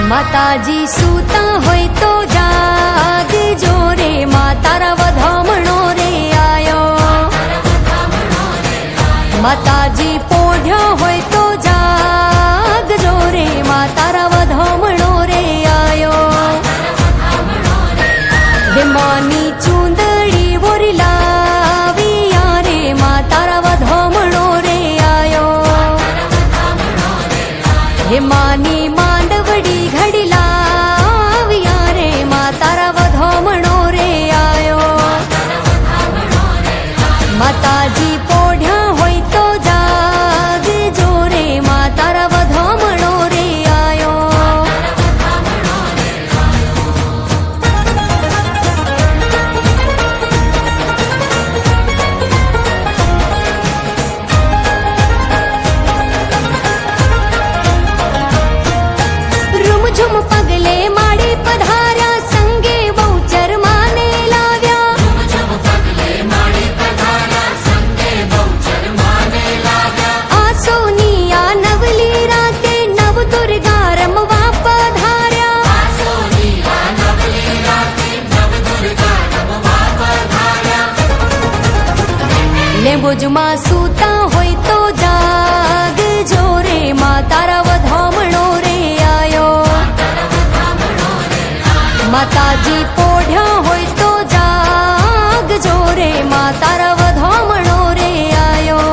માતાજી સૂતા હોય તો જાગજો રે, મા તારા વધામણો રે આયો. માતાજી પોઢ્યા હોય તો જાગજો રે, મા તારા વધામણો રે આયો. હે માની ચૂંદડી વોરી લાવી યારે, મા તારા વધામણો રે આયો. હે માની માંડવડી ઘડી લાવ્યા રે, મા તારા વધામણો રે આયો. માતાજી પોઢ્યા હોય તો જાગજો રે, મા તારા વધામણો રે આયો. રૂમઝુમ પગલે માડી પધાર્યા, સંગે બહુચર માને લાવ્યા. આ સોની આ નવલી રાતે નવ દુર્ગા રમવા પધાર્યા. ને ભુજમાં સૂતા હોય તો જાગજો રે, મા તારા વધામણો રે આયો. માતાજી પોઢ્યા હોય તો જાગજો રે, મા તારા વધામણો રે આયો.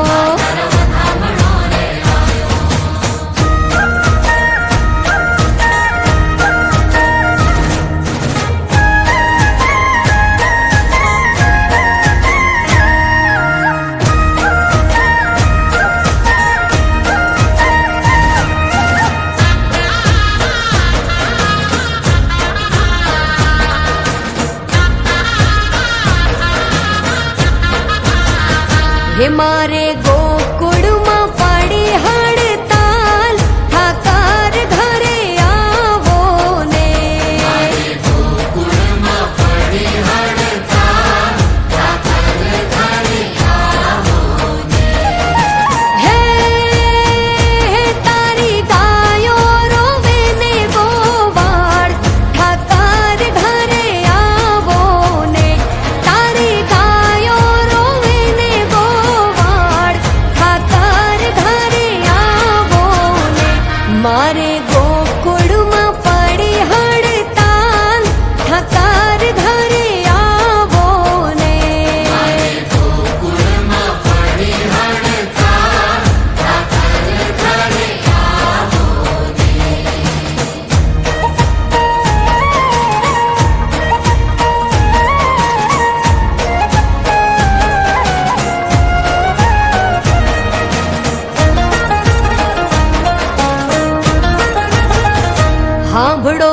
હે મારે ગોકુળમાં પાડી હડતાલ, ઠાકર ઘરે આવો ને. હે તારી ગાયો રોવે ને ગોવાળ, ઠાકર ઘરે આવો ને. તારી ગાયો રોવે ને ગોવાળ, ઠાકર ઘરે આવો ને. મારે ગોકુળમાં પડી હડતાલ, ઠાકર ઘરે આવો ને. સાંભળો